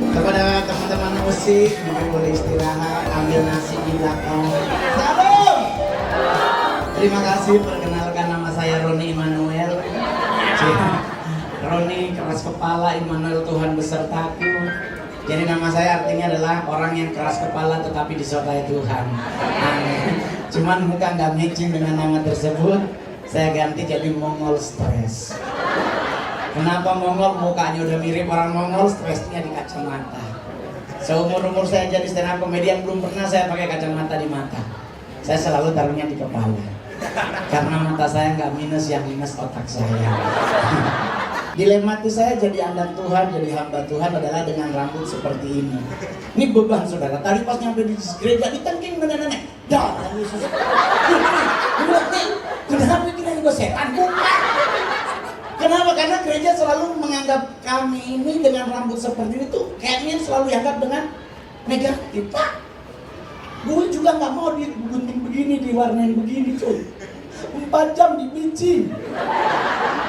Kepada teman-teman musik, mungkin boleh istirahat, ambil nasi di belakang. Salam. Terima kasih, perkenalkan nama saya Roni Immanuel. Roni keras kepala, Immanuel Tuhan besertaku. Jadi nama saya artinya adalah orang yang keras kepala tetapi disertai Tuhan. Amin. Cuman muka nggak matching dengan nama tersebut, saya ganti jadi Mongol Stres. Kenapa Mongol? Mukanya udah mirip orang Mongol, stresnya di kacamata. Seumur-umur saya jadi stand up comedian belum pernah saya pakai kacamata di mata. Saya selalu taruhnya di kepala. Karena mata saya nggak minus, yang minus otak saya. Dilematis saya jadi anak Tuhan, jadi hamba Tuhan adalah dengan rambut seperti ini. Ini beban saudara. Tadi pas nyampe di gereja ditangking nenek-nenek. Darah Yesus. Kenapa kira gue setan? Bukan. Kenapa? Karena gereja selalu menganggap kami ini dengan rambut seperti itu kayaknya selalu dianggap dengan negatif. Pak, gue juga nggak mau digunting begini, diwarnain begini cuy. 4 jam dibicing,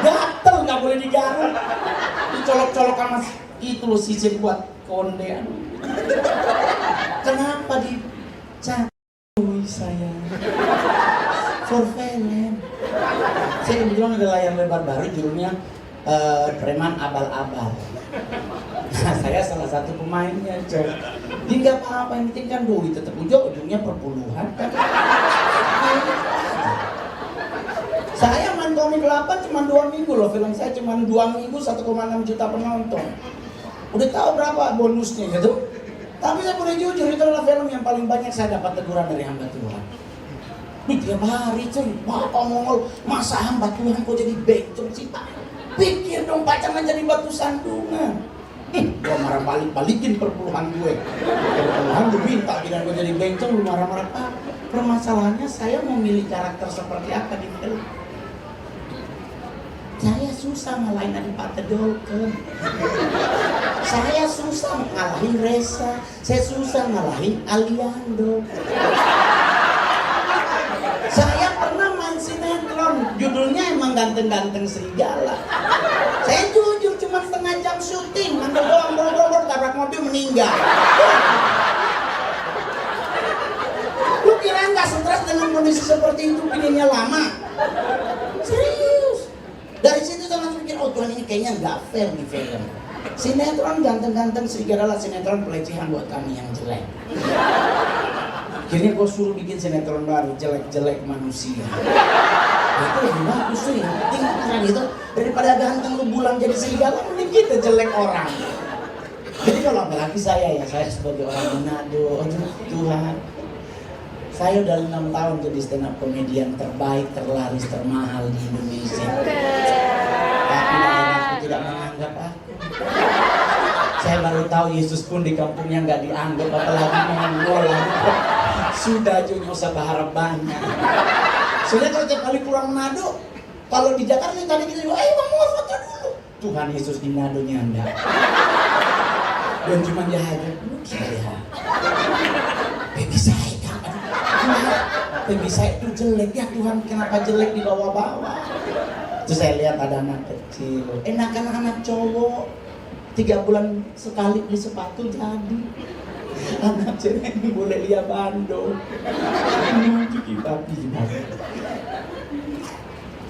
gatel, nggak boleh digaruk, dicolok-colok sama itu loh sisir buat konde. Kenapa dicakui saya? Surveillance. Saya kebetulan ada layar lebar baru judulnya Preman Abal-Abal. Nah, saya salah satu pemainnya, coy. Dia nggak apa-apa, yang penting kan duit, tetap ujungnya perpuluhan kan. Saya main komik 8 cuma 2 minggu loh, film saya cuma 2 minggu 1,6 juta penonton. Udah tahu berapa bonusnya gitu. Tapi saya boleh jujur, itu adalah film yang paling banyak saya dapat teguran dari hamba Tuhan. Ini tiap hari cuy, Bapak Mongol, masa hamba Tuhan kok jadi bencong sih Pak? Pikir dong Pak, jangan jadi batu sandungan. Gua marah balikin perpuluhan gue. Perpuluhan gue minta biar gue jadi bencong, lu marah-marah Pak. Permasalahannya saya mau milih karakter seperti apa di film. Saya susah ngalahin Adipati Dolken. Saya susah ngalahin Reza. Saya susah ngalahin Aliando. Saya pernah main sinetron, judulnya emang ganteng-ganteng serigala. Saya jujur cuma setengah jam syuting, mandor doang, bor-bor, tabrak mobil meninggal. Lu kira nggak stres dengan kondisi seperti itu, pinginnya lama? Serius. Dari situ saya langsung pikir, oh Tuhan ini kayaknya nggak fair nih film. Sinetron ganteng-ganteng serigala, sinetron pelecehan buat kami yang jelek. Akhirnya gue suruh bikin sinetron baru, jelek-jelek manusia. Itu lebih bagus sih, penting kan gitu. Daripada ganteng lu bulan jadi serigala, mending kita jelek orang. Jadi kalau apalagi saya sebagai orang Manado, aduh Tuhan. Saya udah 6 tahun jadi stand up comedian terbaik, terlaris, termahal di Indonesia. Tapi aku tidak menganggap aku. Saya baru tahu Yesus pun di kampungnya nggak dianggap, apalagi Mongol. Sudah aja nggak usah berharap banyak. Soalnya kalau tiap kali pulang Manado, kalau di Jakarta tadi kita juga, Mongol foto dulu. Tuhan Yesus di Manado-nya Anda. Dan cuma dia aja, saya. Baby saya kan, baby saya itu jelek ya Tuhan, kenapa jelek di bawah-bawah? Terus saya lihat ada anak kecil, enakan anak cowok. 3 bulan sekali beli sepatu jadi. Anak cewek ini boleh lihat bando. Cuci papi.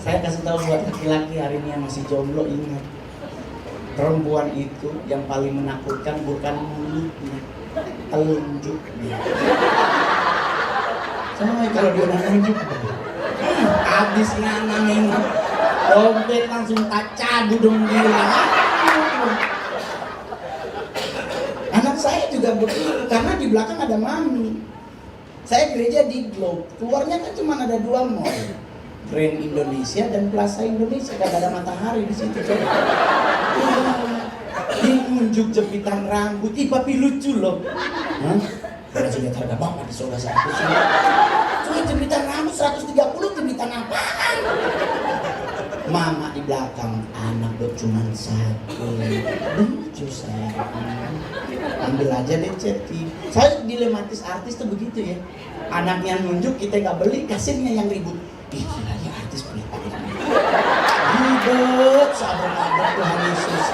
Saya kasih tahu buat laki-laki hari ini yang masih jomblo, ingat. Perempuan itu yang paling menakutkan bukan mulutnya, telunjuknya. Soalnya kalau dia udah nunjuk, habis nganangin dompet langsung tak cadu dong gila. Anak saya juga begitu, karena di belakang ada mami. Saya gereja di Globe, keluarnya kan cuma ada 2 mall, Grand Indonesia dan Plaza Indonesia, gak ada matahari di situ. Dia nunjuk jepitan rambut, tapi lucu loh. Hah? Karena sudah harga bapak di saudara saya. Cuma jepitan rambut 130, jepitan apaan? Mama di belakang, anak lo cuma 1. Lucu saya. Ambil aja deh ceti. Saya dilematis artis tuh begitu ya. Anaknya nunjuk, kita nggak beli, kasirnya yang ribut. Ih gila ya artis beli pakai ribet, sabar Tuhan Yesus.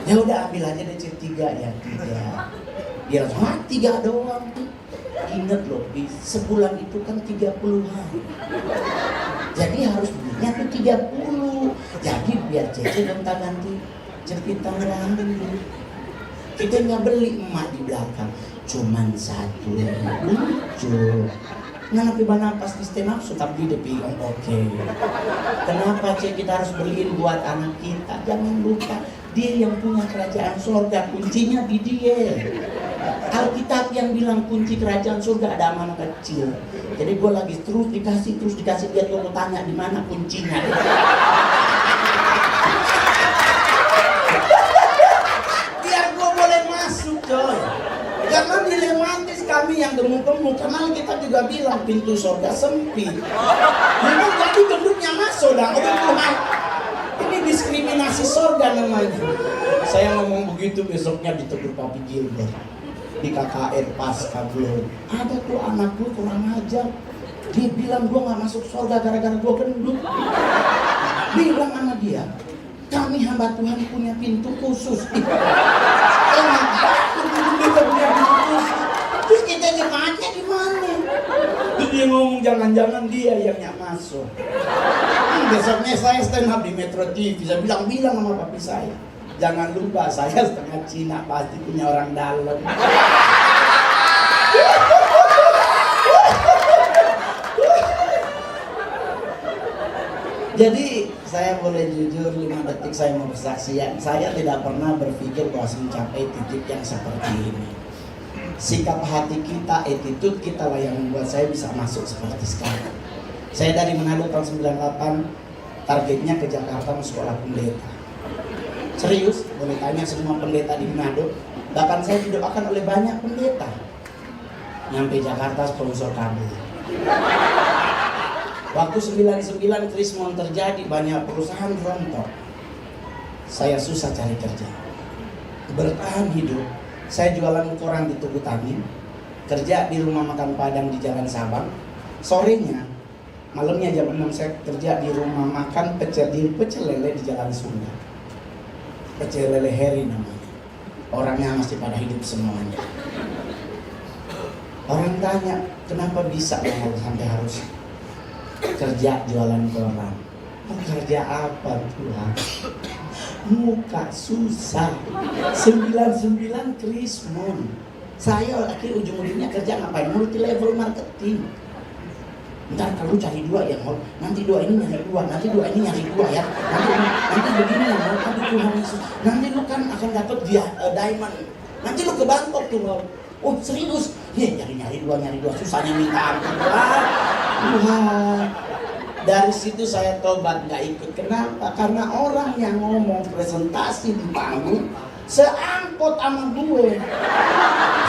Ya udah ambil aja DC 3 ya 3. Dia langsung 3 doang. Ingat loh, sebulan itu kan 30-an. Jadi harus belinya tuh 30. Jadi biar Cece gonta ganti jepitan rambut. Kita nggak beli, emak di belakang. Cuman 1 lucu. Kenapa napas di stand up tapi dia bilang oke. Kenapa Cek kita harus beliin buat anak kita? Jangan lupa dia yang punya kerajaan surga, kuncinya di dia. Alkitab yang bilang kunci kerajaan surga ada anak kecil. Jadi gue lagi terus dikasih dia tuh tanya di mana kuncinya. Biar gue boleh masuk coy. Karena dilematis kami yang gemuk-gemuk, karena kita juga bilang pintu surga sempit. Memang jadi gendutnya masuk dah, Tuhan. Ini diskriminasi surga namanya. Saya ngomong begitu besoknya ditegur Papi Gilbert di KKR pas kabel. Ada tuh anakku kurang ajar. Dia bilang gua nggak masuk surga gara-gara gua gendut. Bilang sama dia, kami hamba Tuhan punya pintu khusus. Terus kita nyepatnya di mana? Terus dia ngomong jangan-jangan dia yang nggak masuk. Besoknya saya stand up di Metro TV. Saya bilang sama papi saya, jangan lupa saya setengah Cina, pasti punya orang dalam. Jadi saya boleh jujur 5 detik saya mau bersaksian. Saya tidak pernah berpikir bahwa mencapai titik yang seperti ini. Sikap hati kita, attitude kita lah yang membuat saya bisa masuk seperti sekarang. Saya dari Manado tahun 98, targetnya ke Jakarta mau sekolah pendeta. Serius, boleh tanya semua pendeta di Manado. Bahkan saya didoakan oleh banyak pendeta. Nyampe Jakarta sponsor kabel. Waktu 99 Krismon terjadi, banyak perusahaan rontok. Saya susah cari kerja. Bertahan hidup, saya jualan koran di Tugu Tani, kerja di rumah makan Padang di Jalan Sabang. Sorenya, malamnya jam 6 saya kerja di rumah makan pecel lele di Jalan Sunda. Pecel lele Heri namanya. Orangnya masih pada hidup semuanya. Orang tanya, kenapa bisa sampai harus kerja jualan koran? Kerja apa Tuhan? Muka susah. 99 Krismon. Saya akhir ujung-ujungnya kerja ngapain? Multi level marketing. Ntar kalau cari 2 ya, nanti 2 ini nyari 2, nanti 2 ini nyari 2 ya. Nanti begini ya, nanti Tuhan Yesus. Nanti lu kan akan dapat dia diamond. Nanti lu ke Bangkok tuh. Oh serius? Ya nyari 2, susahnya minta ampun. Tuhan. Dari situ saya tobat gak ikut. Kenapa? Karena orang yang ngomong presentasi di panggung seangkot sama gue.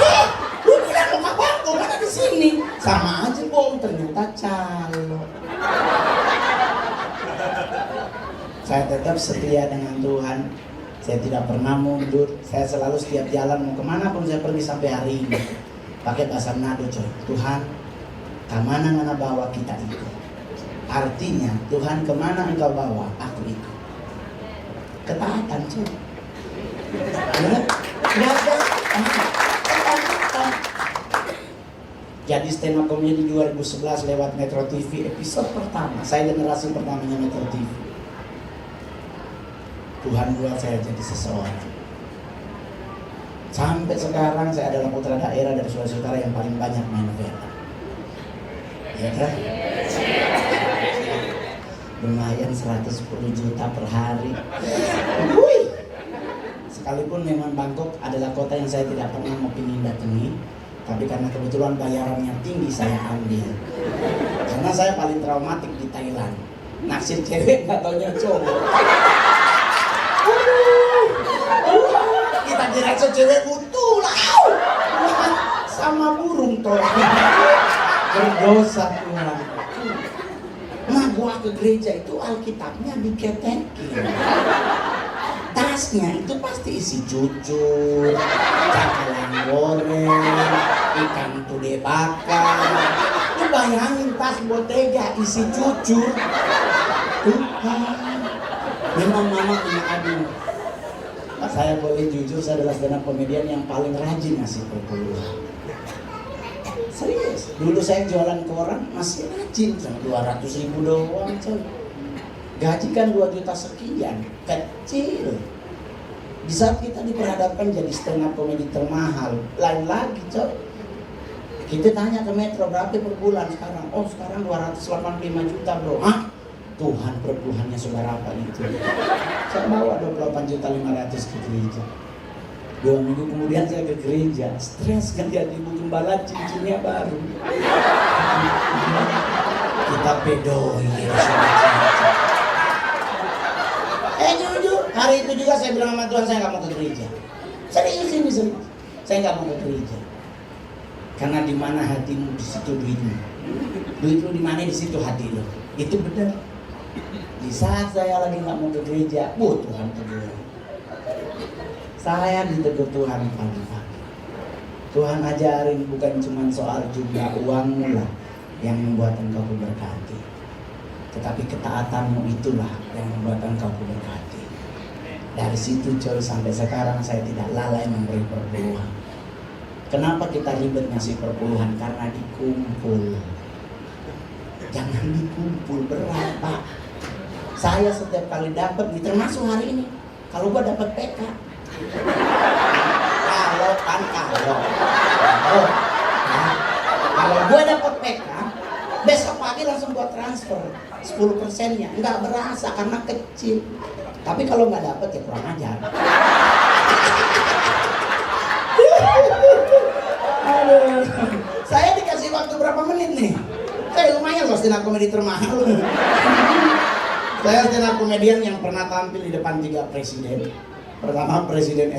Heh, lu bilang mau ke Bangkok, mana di sini? Sama aja bohong, ternyata calo. Saya tetap setia dengan Tuhan. Saya tidak pernah mundur. Saya selalu setiap jalan mau kemana pun saya pergi sampai hari ini. Pakai bahasa Manado coy. Tuhan, kemana mana bawa kita ikut. Artinya Tuhan kemana engkau bawa, aku ikut. Ketaatan coy. Jadi stand up comedy 2011 lewat Metro TV episode pertama. Saya generasi pertamanya Metro TV. Tuhan buat saya jadi seseorang. Sampai sekarang saya adalah putra daerah dari saudara-saudara yang paling banyak main film. Ya kan? Lumayan 110 juta per hari. Wih. Sekalipun memang Bangkok adalah kota yang saya tidak pernah mau pingin datangi, tapi karena kebetulan bayarannya tinggi saya ambil. Karena saya paling traumatik di Thailand. Naksir cewek nggak taunya cowok. Kita direksi cewek butuh lah. Sama burung toh. Berdosa Tuhan. Nah gua ke gereja itu Alkitabnya diketekin. Tasnya itu pasti isi cucur, cakalang goreng, ikan tude bakar. Lu bayangin tas Bottega isi cucur. Tuhan, memang mama punya aduh. Saya boleh jujur, saya adalah stand up komedian yang paling rajin ngasih perpuluhan. Serius, dulu saya jualan koran masih rajin, cuma 200.000 doang coy. Gaji kan 2 juta sekian, kecil. Di saat kita diperhadapkan jadi stand up komedi termahal, lain lagi coy. Kita tanya ke Metro berapa per bulan sekarang? Oh sekarang 285 juta bro. Hah? Tuhan perpuluhannya seberapa itu? Saya bawa 28.500.000 ke gereja. 2 minggu kemudian saya ke gereja, stres kan lihat ibu gembala cincinnya baru. Kita pedoi gitu. Jujur, hari itu juga saya bilang sama Tuhan saya nggak mau ke gereja. Serius ini serius. Saya nggak mau ke gereja. Karena di mana hatimu di situ duitmu. Duit lu di mana di situ hati lu. Itu benar. Di saat saya lagi nggak mau ke gereja, Tuhan tegur. Saya ditegur Tuhan pagi-pagi. Tuhan ajarin bukan cuma soal jumlah uangmu lah yang membuat engkau berkati, tetapi ketaatanmu itulah yang membuat engkau berkati. Dari situ coy sampai sekarang saya tidak lalai memberi perpuluhan. Kenapa kita ribet ngasih perpuluhan? Karena dikumpul. Jangan dikumpul, berat Pak. Saya setiap kali dapat, termasuk hari ini, kalau gua dapat PK. Kalau gue dapet PK, besok pagi langsung gue transfer 10%-nya, nggak berasa karena kecil. Tapi kalau nggak dapet ya kurang ajar. Aduh. Saya dikasih waktu berapa menit nih? Saya lumayan loh stand up komedi termahal. Saya stand up komedian yang pernah tampil di depan 3 presiden. Pertama Presiden